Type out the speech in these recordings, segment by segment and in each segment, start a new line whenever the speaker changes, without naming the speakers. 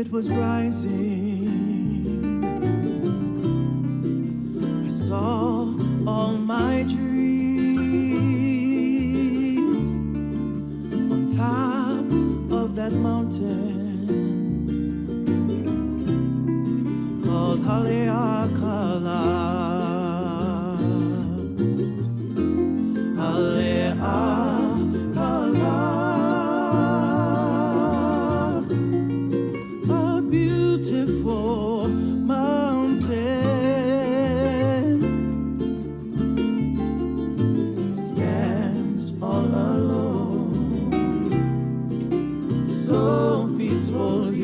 it was rising, I saw all my dreams on top of that mountain called Haleakala. Haleakala, a beautiful mountain, stands all alone, so peacefully.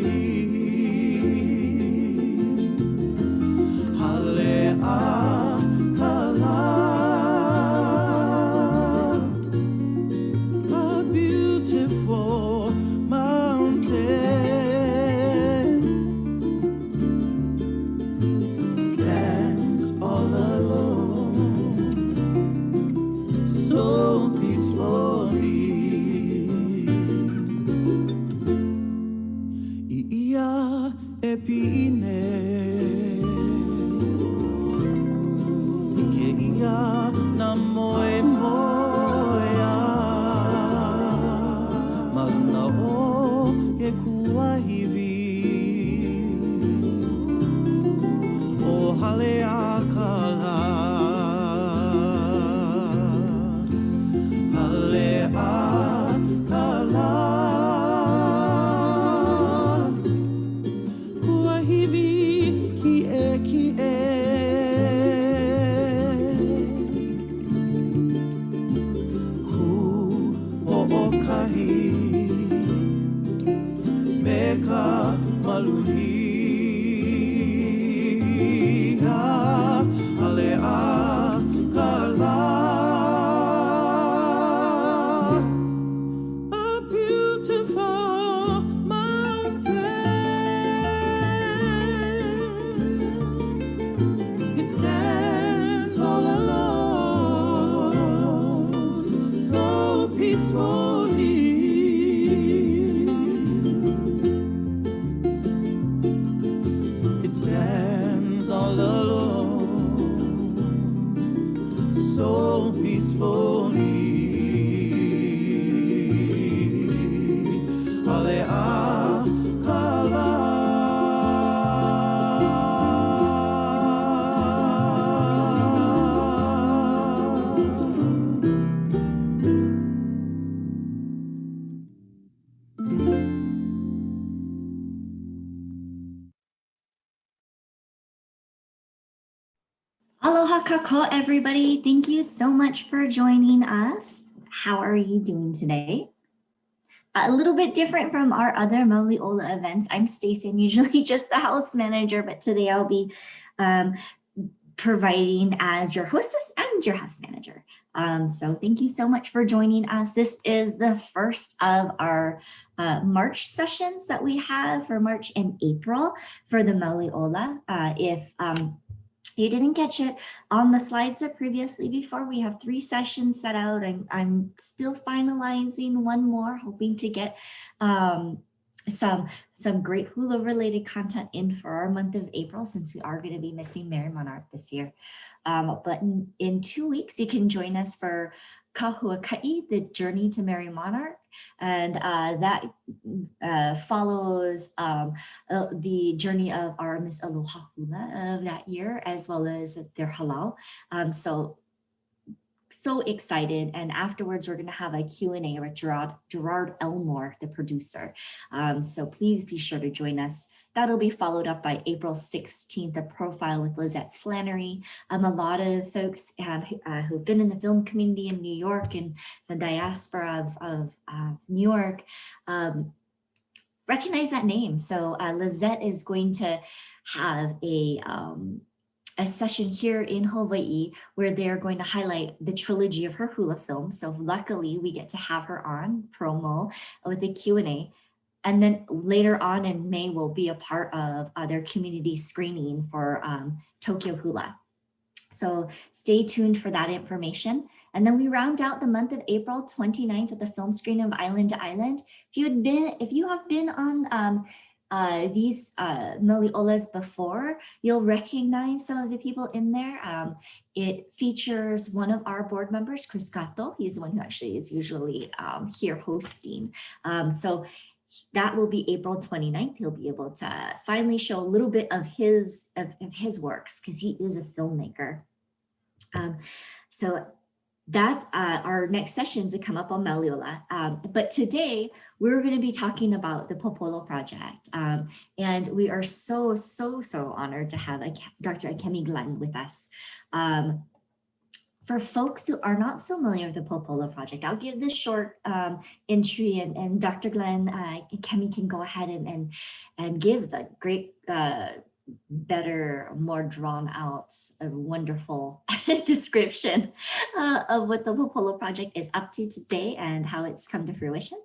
Haleakala, a beautiful mountain, stands all alone, so peacefully. Ia epine, ike ia na moe moea, mana o e kuahiwi o Haleakala. Haleakala, kuahiwi ki e ku o okahi me ka maluhia. Haleakala, a beautiful mountain, it stands all alone, so peacefully. It stands all alone, so peacefully. Haleakala.
Aloha kako, everybody. Thank you so much for joining us. How are you doing today? A little bit different from our other Mauli Ola events. I'm Stacey. I'm usually just the house manager, but today I'll be providing as your hostess and your house manager. So thank you so much for joining us. This is the first of our March sessions that we have for March and April for the Mauli Ola. If you didn't catch it on the slides that previously before, we have 3 sessions set out. I'm still finalizing one more, hoping to get some great hula related content in for our month of April, since we are going to be missing Mary Monarch this year. But in 2 weeks, you can join us for Kahuakai, the Journey to Mary Monarch. And that follows the journey of our Miss Aloha Hula of that year, as well as their halau. So excited. And afterwards, we're going to have a Q&A with Gerard Elmore, the producer. So please be sure to join us. That'll be followed up by April 16th, a profile with Lizette Flannery. A lot of folks who've been in the film community in New York and the diaspora of New York recognize that name. So Lizette is going to have a session here in Hawaii where they're going to highlight the trilogy of her hula films. So luckily we get to have her on promo with a Q&A. And then later on in May, we'll be a part of their community screening for Tokyo Hula. So stay tuned for that information. And then we round out the month of April 29th with the film screening of Island to Island. If you have been on these Mauli Olas before, you'll recognize some of the people in there. It features one of our board members, Chris Gato. He's the one who actually is usually here hosting. So that will be April 29th. He'll be able to finally show a little bit of his works because he is a filmmaker. So that's our next sessions to come up on Maliola. But today we're going to be talking about the Popolo Project. And we are so honored to have Dr. Akemi Glenn with us. For folks who are not familiar with the Popolo Project, I'll give this short entry and Dr. Glenn Akemi can go ahead and give the great better, more drawn out, wonderful description of what the Popolo Project is up to today and how it's come to fruition.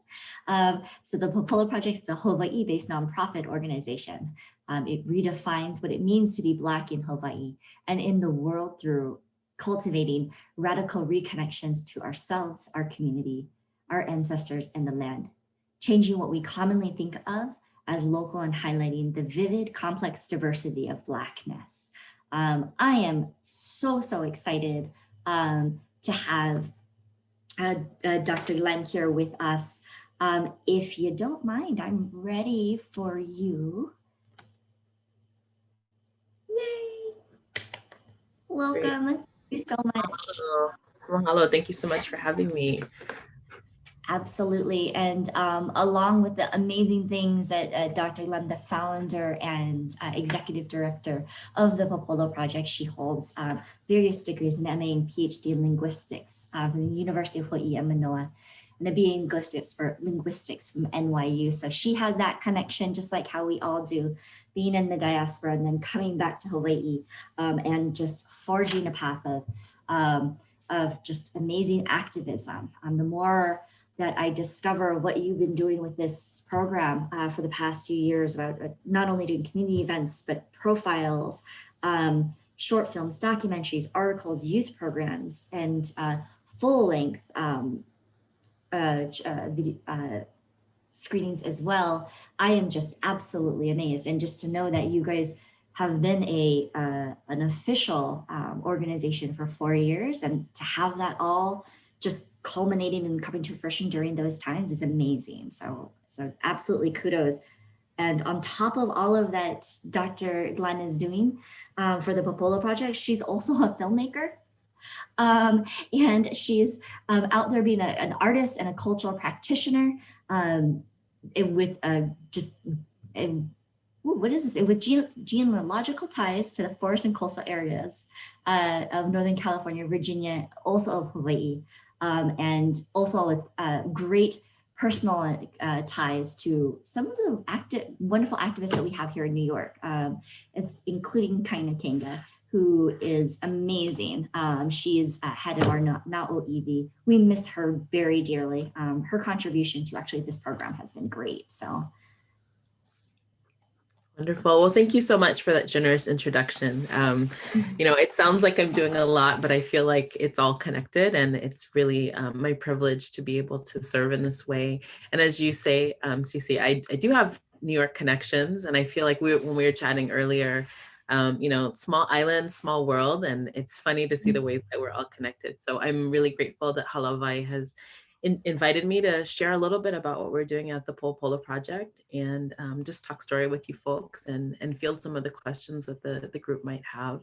So the Popolo Project is a Hawaii-based nonprofit organization. It redefines what it means to be Black in Hawaii and in the world through cultivating radical reconnections to ourselves, our community, our ancestors, and the land, changing what we commonly think of as local and highlighting the vivid, complex diversity of Blackness. I am so excited to have Dr. Glenn here with us. If you don't mind, I'm ready for you. Yay! Welcome. Great. Thank you so much.
Mahalo. Thank you so much for having me.
Absolutely. And along with the amazing things that Dr. Glenn, the founder and executive director of the Popolo Project, she holds various degrees, an MA and PhD in linguistics from the University of Hawaii at Manoa, and a BA in linguistics from NYU. So she has that connection, just like how we all do, being in the diaspora and then coming back to Hawaii and just forging a path of just amazing activism. The more that I discover what you've been doing with this program for the past few years about not only doing community events, but profiles, short films, documentaries, articles, youth programs, and full-length screenings as well. I am just absolutely amazed. And just to know that you guys have been an official organization for 4 years, and to have that all just culminating and coming to fruition during those times is amazing. So absolutely kudos. And on top of all of that Dr. Glenn is doing for the Popolo Project, she's also a filmmaker. And she's out there being an artist and a cultural practitioner with what is this? With genealogical ties to the forest and coastal areas of Northern California, Virginia, also of Hawaii, and also with great personal ties to some of the wonderful activists that we have here in New York, including Kaina Kanga, who is amazing. She's head of our Na'o'iwi. We miss her very dearly. Her contribution to actually this program has been great. So.
Wonderful. Well, thank you so much for that generous introduction. It sounds like I'm doing a lot, but I feel like it's all connected, and it's really my privilege to be able to serve in this way. And as you say, Cece, I do have New York connections, and I feel like when we were chatting earlier, small island, small world, and it's funny to see the ways that we're all connected. So I'm really grateful that Halavai has invited me to share a little bit about what we're doing at the Popolo Project, and just talk story with you folks and field some of the questions that the group might have.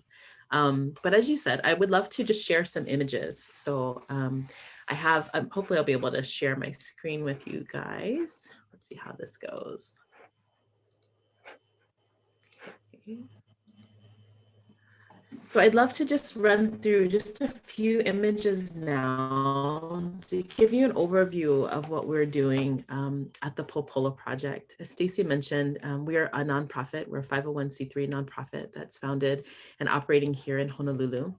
But as you said, I would love to just share some images. So I have, hopefully I'll be able to share my screen with you guys. Let's see how this goes. Okay. So I'd love to just run through just a few images now to give you an overview of what we're doing at the Popolo Project. As Stacey mentioned, we are a nonprofit. We're a 501c3 nonprofit that's founded and operating here in Honolulu.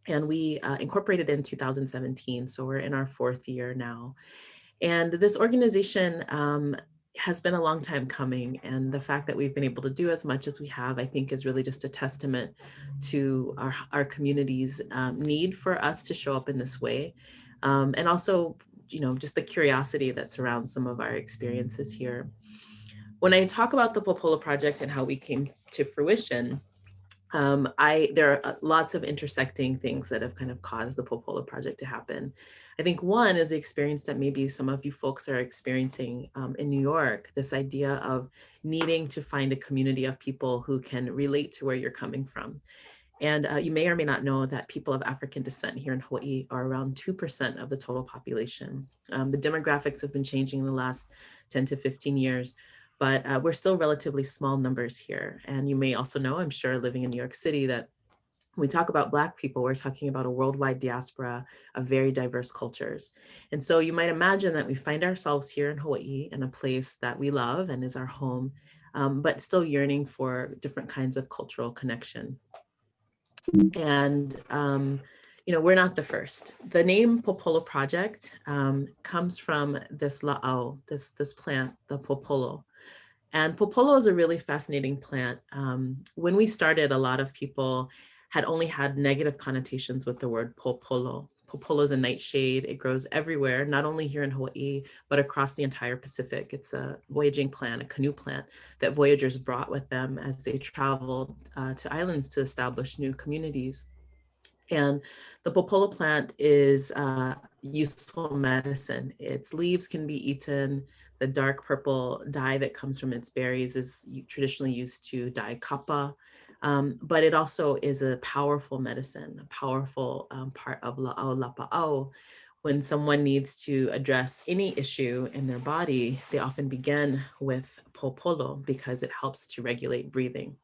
And we incorporated in 2017, so we're in our 4th year now. And this organization has been a long time coming, and the fact that we've been able to do as much as we have, I think, is really just a testament to our community's need for us to show up in this way, and also, just the curiosity that surrounds some of our experiences here. when I talk about the Popolo Project and how we came to fruition, there are lots of intersecting things that have kind of caused the Popolo Project to happen. I think one is the experience that maybe some of you folks are experiencing in New York, this idea of needing to find a community of people who can relate to where you're coming from. And you may or may not know that people of African descent here in Hawaii are around 2% of the total population. The demographics have been changing in the last 10 to 15 years, but we're still relatively small numbers here. And you may also know, I'm sure, living in New York City, that when we talk about Black people, we're talking about a worldwide diaspora of very diverse cultures. And so you might imagine that we find ourselves here in Hawaii, in a place that we love and is our home, but still yearning for different kinds of cultural connection. And, we're not the first. The name Popolo Project comes from this la'au, this plant, the popolo. And popolo is a really fascinating plant. When we started, a lot of people had only had negative connotations with the word popolo. Popolo is a nightshade. It grows everywhere, not only here in Hawaii, but across the entire Pacific. It's a voyaging plant, a canoe plant that voyagers brought with them as they traveled to islands to establish new communities. And the popolo plant is useful medicine. Its leaves can be eaten. The dark purple dye that comes from its berries is traditionally used to dye kapa. But it also is a powerful medicine, a powerful part of la'au lapa'au. When someone needs to address any issue in their body, they often begin with popolo because it helps to regulate breathing.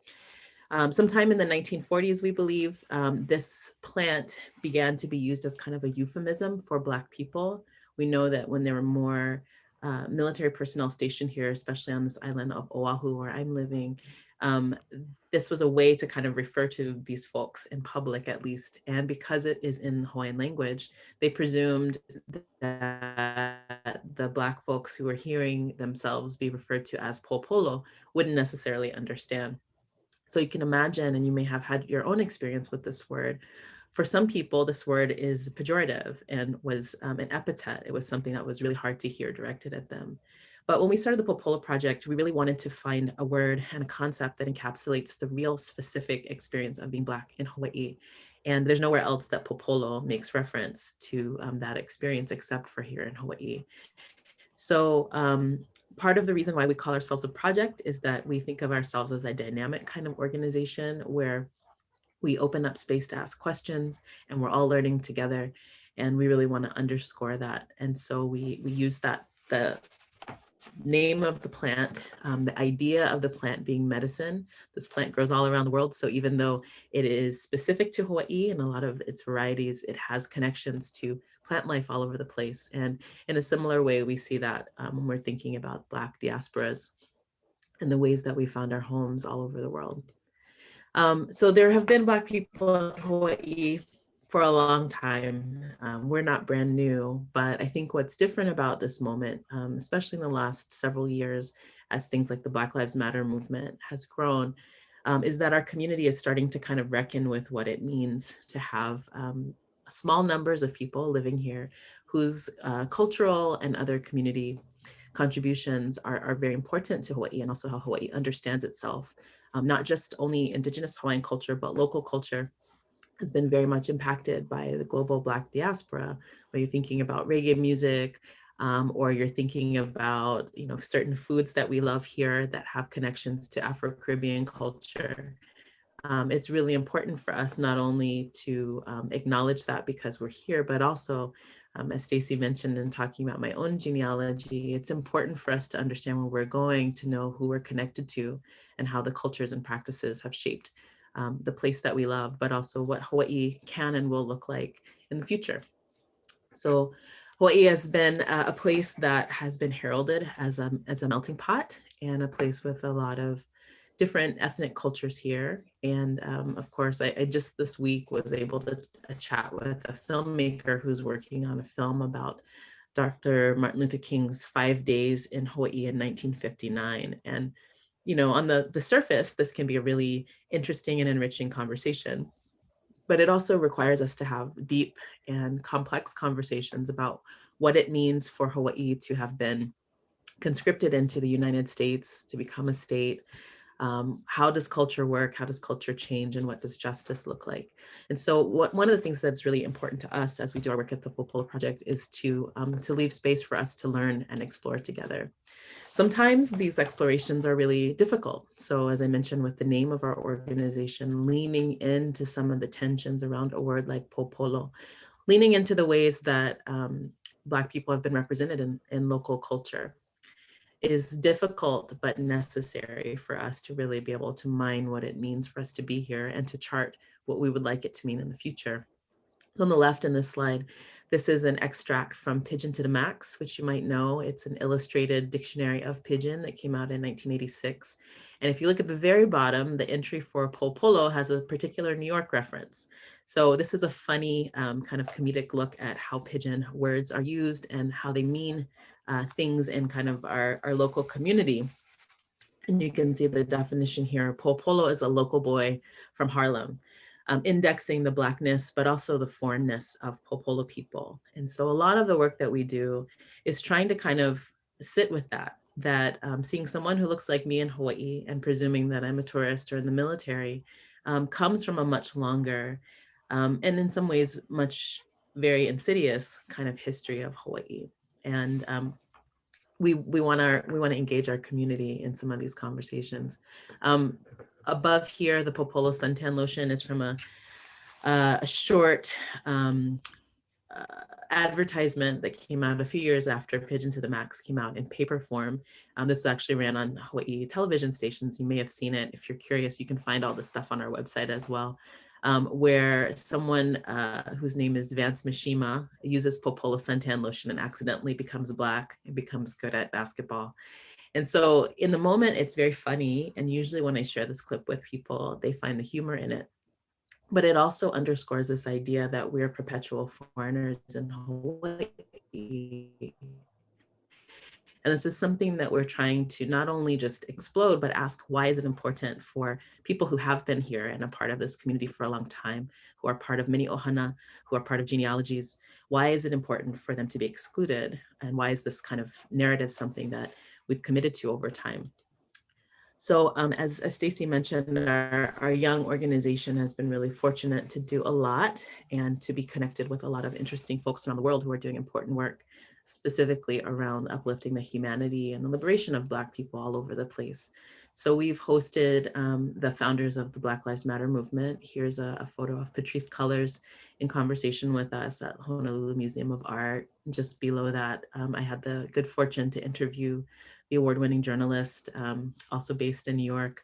Sometime in the 1940s, we believe, this plant began to be used as kind of a euphemism for Black people. We know that when there were more military personnel stationed here, especially on this island of Oahu where I'm living, this was a way to kind of refer to these folks in public, at least. And because it is in Hawaiian language, they presumed that the Black folks who were hearing themselves be referred to as popolo wouldn't necessarily understand. So you can imagine, and you may have had your own experience with this word. For some people, this word is pejorative and was an epithet. It was something that was really hard to hear directed at them. But when we started the Popolo Project, we really wanted to find a word and a concept that encapsulates the real specific experience of being Black in Hawaii. And there's nowhere else that Popolo makes reference to that experience except for here in Hawaii. So part of the reason why we call ourselves a project is that we think of ourselves as a dynamic kind of organization where we open up space to ask questions and we're all learning together. And we really want to underscore that. And so we use that, the name of the plant, the idea of the plant being medicine. This plant grows all around the world. So even though it is specific to Hawaii and a lot of its varieties, it has connections to plant life all over the place. And in a similar way, we see that when we're thinking about Black diasporas and the ways that we found our homes all over the world. So there have been Black people in Hawaii for a long time. We're not brand new, but I think what's different about this moment, especially in the last several years, as things like the Black Lives Matter movement has grown, is that our community is starting to kind of reckon with what it means to have small numbers of people living here whose cultural and other community contributions are very important to Hawaii and also how Hawaii understands itself. Not just only Indigenous Hawaiian culture, but local culture has been very much impacted by the global Black diaspora, where you're thinking about reggae music, or you're thinking about certain foods that we love here that have connections to Afro-Caribbean culture. It's really important for us not only to acknowledge that because we're here, but also, as Stacy mentioned in talking about my own genealogy, it's important for us to understand where we're going, to know who we're connected to and how the cultures and practices have shaped the place that we love, but also what Hawaii can and will look like in the future. So Hawaii has been a place that has been heralded as a melting pot and a place with a lot of different ethnic cultures here. And of course, I just this week was able to chat with a filmmaker who's working on a film about Dr. Martin Luther King's 5 days in Hawaii in 1959. And, on the surface, this can be a really interesting and enriching conversation, but it also requires us to have deep and complex conversations about what it means for Hawaii to have been conscripted into the United States to become a state. How does culture work? How does culture change? And what does justice look like? And so one of the things that's really important to us as we do our work at the Popolo Project is to leave space for us to learn and explore together. Sometimes these explorations are really difficult. So as I mentioned with the name of our organization, leaning into some of the tensions around a word like Popolo, leaning into the ways that Black people have been represented in local culture is difficult but necessary for us to really be able to mine what it means for us to be here and to chart what we would like it to mean in the future. So on the left in this slide, this is an extract from Pidgin to the Max, which you might know. It's an illustrated dictionary of Pidgin that came out in 1986. And if you look at the very bottom, the entry for Popolo has a particular New York reference. So this is a funny kind of comedic look at how Pidgin words are used and how they mean things in kind of our local community. And you can see the definition here. Popolo is a local boy from Harlem, indexing the Blackness, but also the foreignness of Popolo people. And so a lot of the work that we do is trying to kind of sit with that seeing someone who looks like me in Hawaii and presuming that I'm a tourist or in the military comes from a much longer and in some ways much very insidious kind of history of Hawaii. And we want to engage our community in some of these conversations. Above here, the Popolo suntan lotion is from a short advertisement that came out a few years after Pigeon to the Max came out in paper form. This actually ran on Hawaii television stations. You may have seen it. If you're curious, you can find all the stuff on our website as well. Where someone whose name is Vance Mishima uses Popolo suntan lotion and accidentally becomes Black and becomes good at basketball. And so in the moment, it's very funny. And usually when I share this clip with people, they find the humor in it. But it also underscores this idea that we're perpetual foreigners in Hawaii. And this is something that we're trying to not only just explode, but ask why is it important for people who have been here and a part of this community for a long time, who are part of many ohana, who are part of genealogies, why is it important for them to be excluded? And why is this kind of narrative something that we've committed to over time? So as Stacy mentioned, our young organization has been really fortunate to do a lot and to be connected with a lot of interesting folks around the world who are doing important work, specifically around uplifting the humanity and the liberation of Black people all over the place. So we've hosted the founders of the Black Lives Matter movement. Here's a photo of Patrisse Cullors in conversation with us at Honolulu Museum of Art. Just below that, I had the good fortune to interview the award-winning journalist, also based in New York,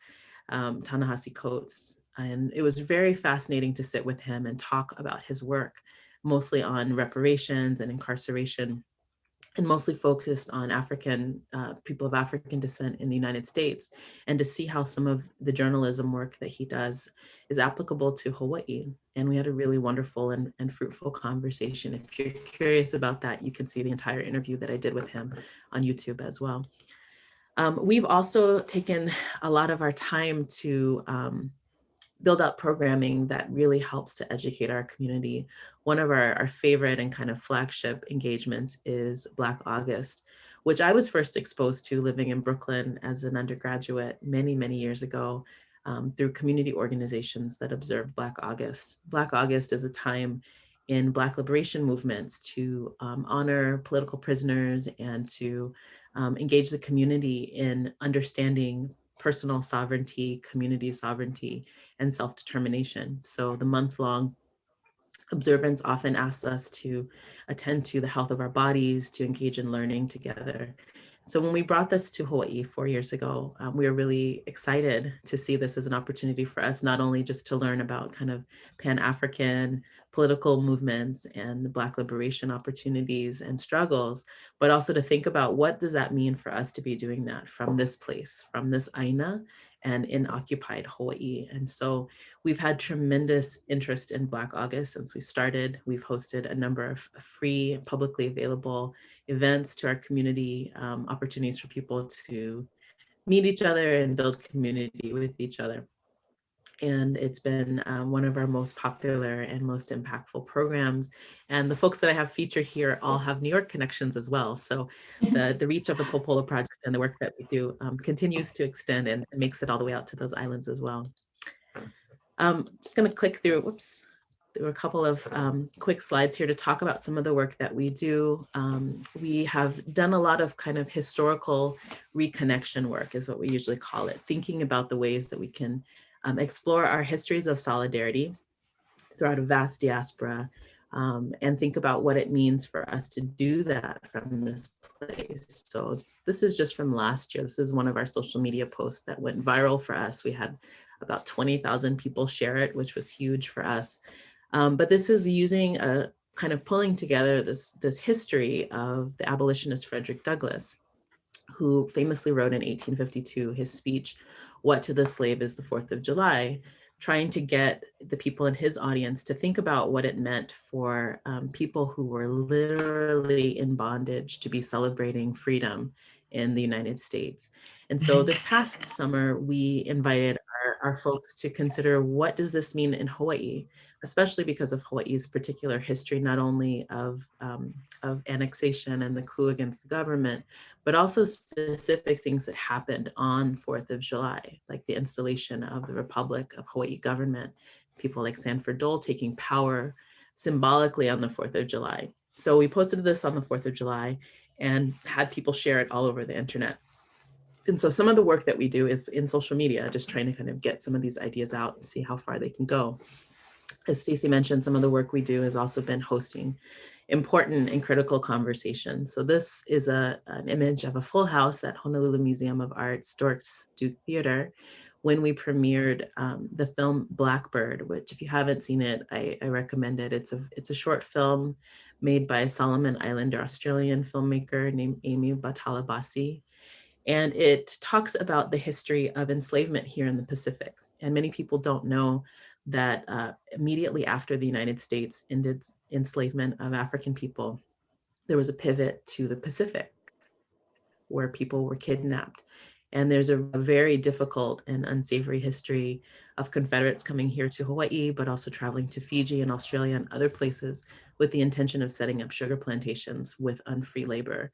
Ta-Nehisi Coates. And it was very fascinating to sit with him and talk about his work, mostly on reparations and incarceration, and mostly focused on people of African descent in the United States, and to see how some of the journalism work that he does is applicable to Hawaii. And we had a really wonderful and fruitful conversation. If you're curious about that, you can see the entire interview that I did with him on YouTube as well. We've also taken a lot of our time to build out programming that really helps to educate our community. One of our favorite and kind of flagship engagements is Black August, which I was first exposed to living in Brooklyn as an undergraduate many, many years ago through community organizations that observed Black August. Black August is a time in Black liberation movements to honor political prisoners and to engage the community in understanding personal sovereignty, community sovereignty, and self-determination. So the month-long observance often asks us to attend to the health of our bodies, to engage in learning together. So when we brought this to Hawaii 4 years ago, we were really excited to see this as an opportunity for us, not only just to learn about kind of Pan-African political movements and Black liberation opportunities and struggles, but also to think about what does that mean for us to be doing that from this place, from this aina and in occupied Hawaii. And so we've had tremendous interest in Black August since we started. We've hosted a number of free, publicly available events to our community, opportunities for people to meet each other and build community with each other. And it's been one of our most popular and most impactful programs. And the folks that I have featured here all have New York connections as well. So the reach of the Popolo Project and the work that we do continues to extend and makes it all the way out to those islands as well. Just going to click through, whoops. There were a couple of quick slides here to talk about some of the work that we do. We have done a lot of kind of historical reconnection work is what we usually call it, thinking about the ways that we can explore our histories of solidarity throughout a vast diaspora and think about what it means for us to do that from this place. So this is just from last year. This is one of our social media posts that went viral for us. We had about 20,000 people share it, which was huge for us. But this is using a kind of pulling together this history of the abolitionist Frederick Douglass, who famously wrote in 1852 his speech, "What to the Slave is the 4th of July," trying to get the people in his audience to think about what it meant for people who were literally in bondage to be celebrating freedom in the United States. And so this past summer, we invited our folks to consider, what does this mean in Hawaii, especially because of Hawaii's particular history, not only of annexation and the coup against the government, but also specific things that happened on 4th of July, like the installation of the Republic of Hawaii government, people like Sanford Dole taking power symbolically on the 4th of July. So we posted this on the 4th of July and had people share it all over the internet. And so some of the work that we do is in social media, just trying to kind of get some of these ideas out and see how far they can go. As Stacey mentioned, some of the work we do has also been hosting important and critical conversations. So this is an image of a full house at Honolulu Museum of Art's Dorks Duke Theater when we premiered the film Blackbird, which if you haven't seen it, I recommend it. It's a short film made by a Solomon Islander Australian filmmaker named Amy Batalabasi. And it talks about the history of enslavement here in the Pacific. And many people don't know that immediately after the United States ended enslavement of African people, there was a pivot to the Pacific where people were kidnapped. And there's a very difficult and unsavory history of Confederates coming here to Hawaii, but also traveling to Fiji and Australia and other places with the intention of setting up sugar plantations with unfree labor.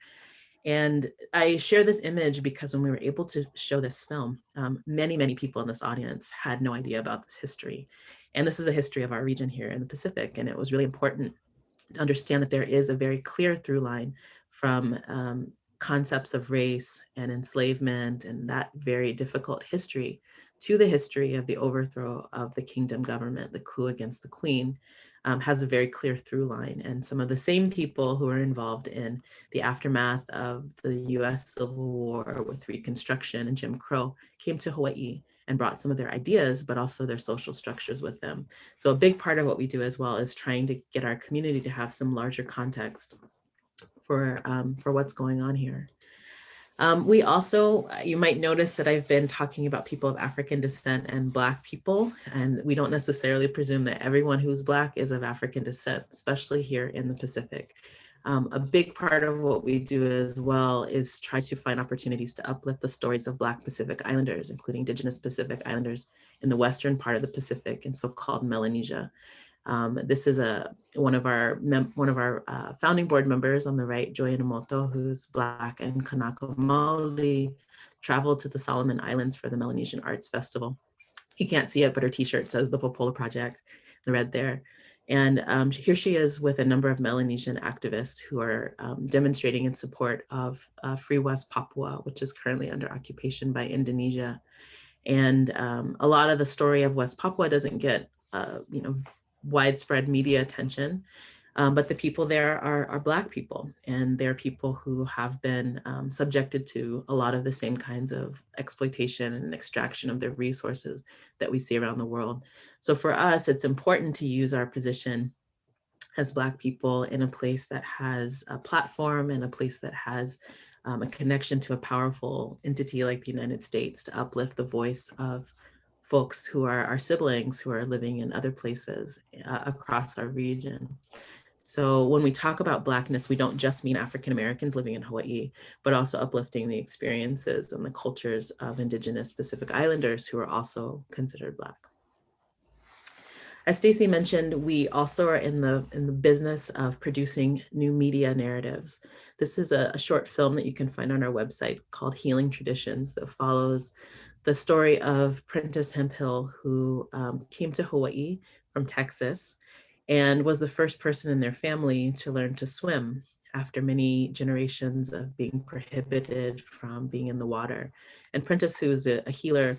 And I share this image because when we were able to show this film, many, many people in this audience had no idea about this history. And this is a history of our region here in the Pacific. And it was really important to understand that there is a very clear through line from concepts of race and enslavement and that very difficult history to the history of the overthrow of the kingdom government, the coup against the Queen, has a very clear through line. And some of the same people who were involved in the aftermath of the US Civil War with Reconstruction and Jim Crow came to Hawaii and brought some of their ideas, but also their social structures with them. So a big part of what we do as well is trying to get our community to have some larger context for what's going on here. We also, you might notice that I've been talking about people of African descent and Black people, and we don't necessarily presume that everyone who's Black is of African descent, especially here in the Pacific. A big part of what we do as well is try to find opportunities to uplift the stories of Black Pacific Islanders, including Indigenous Pacific Islanders in the western part of the Pacific and so-called Melanesia. This is one of our founding board members on the right, Joy Inamoto, who's Black and Kanaka Mauli, traveled to the Solomon Islands for the Melanesian Arts Festival. You can't see it, but her t-shirt says the Popolo Project, the red there. And here she is with a number of Melanesian activists who are demonstrating in support of Free West Papua, which is currently under occupation by Indonesia. And a lot of the story of West Papua doesn't get, widespread media attention, but the people there are Black people, and they're people who have been subjected to a lot of the same kinds of exploitation and extraction of their resources that we see around the world. So for us, it's important to use our position as Black people in a place that has a platform and a place that has a connection to a powerful entity like the United States to uplift the voice of folks who are our siblings who are living in other places across our region. So when we talk about Blackness, we don't just mean African Americans living in Hawaii, but also uplifting the experiences and the cultures of Indigenous Pacific Islanders who are also considered Black. As Stacey mentioned, we also are in the business of producing new media narratives. This is a short film that you can find on our website called Healing Traditions that follows the story of Prentice Hemphill, who came to Hawaii from Texas and was the first person in their family to learn to swim after many generations of being prohibited from being in the water. And Prentice, who is a healer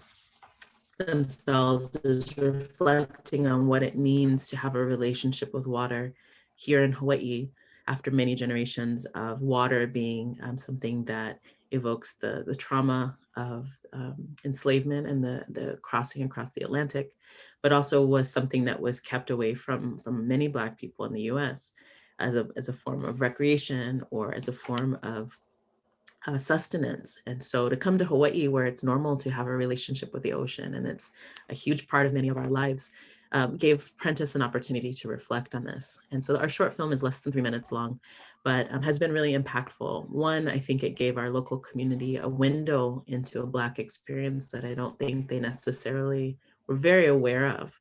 themselves, is reflecting on what it means to have a relationship with water here in Hawaii after many generations of water being something that evokes the trauma of enslavement and the crossing across the Atlantic, but also was something that was kept away from many Black people in the US as a form of recreation or as a form of sustenance. And so to come to Hawaii, where it's normal to have a relationship with the ocean, and it's a huge part of many of our lives, gave Prentice an opportunity to reflect on this. And so our short film is less than 3 minutes long, but has been really impactful. One, I think it gave our local community a window into a Black experience that I don't think they necessarily were very aware of.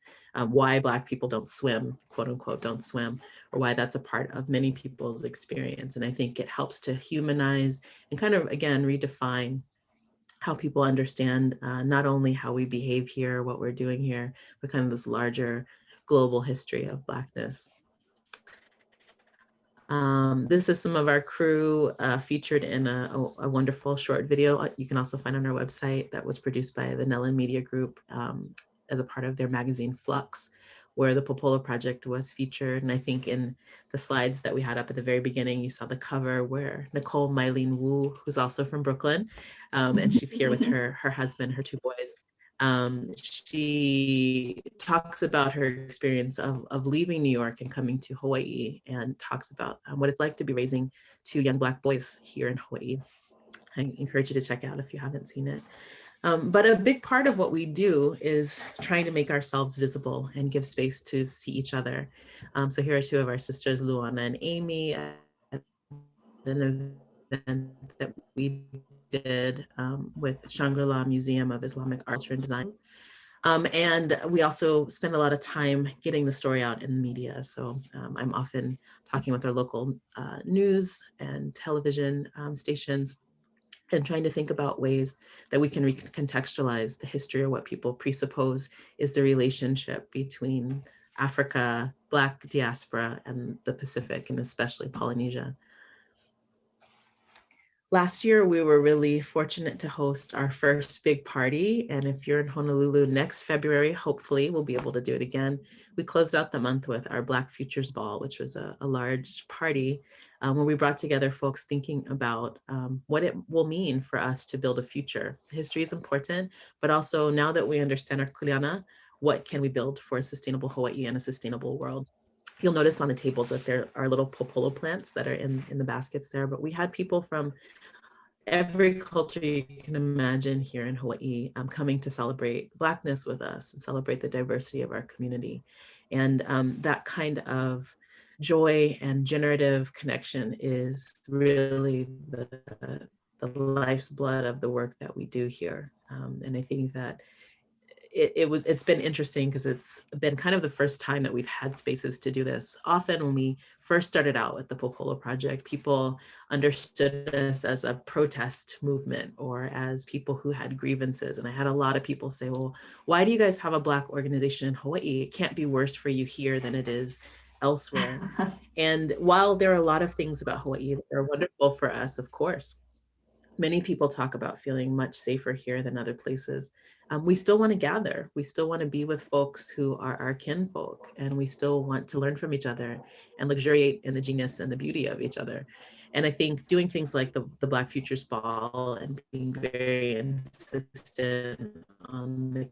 Why Black people don't swim, quote unquote, don't swim, or why that's a part of many people's experience. And I think it helps to humanize and kind of, again, redefine how people understand not only how we behave here, what we're doing here, but kind of this larger global history of Blackness. This is some of our crew featured in a wonderful short video you can also find on our website that was produced by the Nellen Media Group as a part of their magazine Flux, where the Popolo Project was featured. And I think in the slides that we had up at the very beginning, you saw the cover where Nicole Mylene Wu, who's also from Brooklyn, and she's here with her husband, her two boys. She talks about her experience of leaving New York and coming to Hawaii, and talks about what it's like to be raising two young Black boys here in Hawaii. I encourage you to check it out if you haven't seen it. But a big part of what we do is trying to make ourselves visible and give space to see each other. So here are two of our sisters, Luana and Amy, at an event that we did with Shangri-La Museum of Islamic Arts and Design. And we also spend a lot of time getting the story out in the media. So I'm often talking with our local news and television stations and trying to think about ways that we can recontextualize the history or what people presuppose is the relationship between Africa, Black diaspora, and the Pacific, and especially Polynesia. Last year, we were really fortunate to host our first big party. And if you're in Honolulu next February, hopefully we'll be able to do it again. We closed out the month with our Black Futures Ball, which was a large party where we brought together folks thinking about what it will mean for us to build a future. History is important, but also now that we understand our kuleana, what can we build for a sustainable Hawaii and a sustainable world? You'll notice on the tables that there are little popolo plants that are in the baskets there, but we had people from every culture you can imagine here in Hawaii coming to celebrate Blackness with us and celebrate the diversity of our community. And that kind of joy and generative connection is really the life's blood of the work that we do here. And I think that it's been interesting because it's been kind of the first time that we've had spaces to do this. Often when we first started out with the Popolo Project, people understood us as a protest movement or as people who had grievances. And I had a lot of people say, well, why do you guys have a Black organization in Hawaii? It can't be worse for you here than it is elsewhere. And while there are a lot of things about Hawaii that are wonderful for us, of course, many people talk about feeling much safer here than other places. We still want to gather. We still want to be with folks who are our kinfolk, and we still want to learn from each other and luxuriate in the genius and the beauty of each other. And I think doing things like the Black Futures Ball and being very insistent on the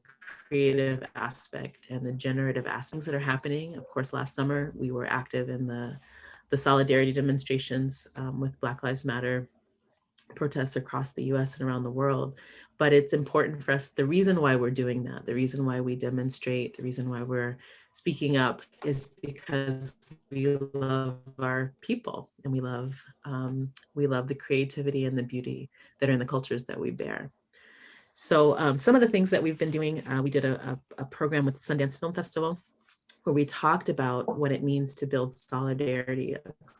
creative aspect and the generative aspects that are happening. Of course, last summer we were active in the solidarity demonstrations with Black Lives Matter protests across the US and around the world. But it's important for us, the reason why we're doing that, the reason why we demonstrate, the reason why we're speaking up is because we love our people and we love the creativity and the beauty that are in the cultures that we bear. So some of the things that we've been doing, we did a program with Sundance Film Festival where we talked about what it means to build solidarity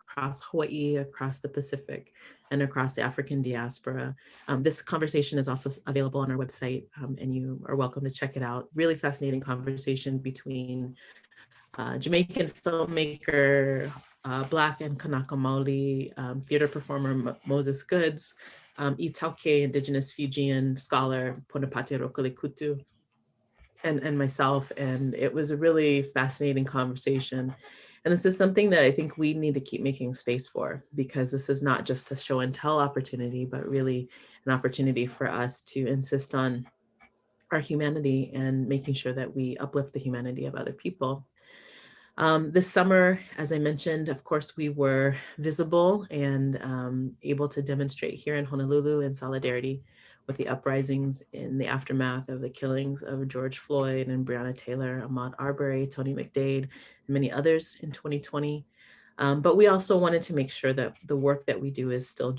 across Hawaii, across the Pacific, and across the African diaspora. This conversation is also available on our website, and you are welcome to check it out. Really fascinating conversation between Jamaican filmmaker, Black and Kanaka Mauli theater performer Moses Goods, Itauke Indigenous Fijian scholar Ponapate Rokolekutu, and myself. And it was a really fascinating conversation. And this is something that I think we need to keep making space for, because this is not just a show and tell opportunity, but really an opportunity for us to insist on our humanity and making sure that we uplift the humanity of other people. This summer, as I mentioned, of course, we were visible and able to demonstrate here in Honolulu in solidarity with the uprisings in the aftermath of the killings of George Floyd and Breonna Taylor, Ahmaud Arbery, Tony McDade, and many others in 2020. But we also wanted to make sure that the work that we do is still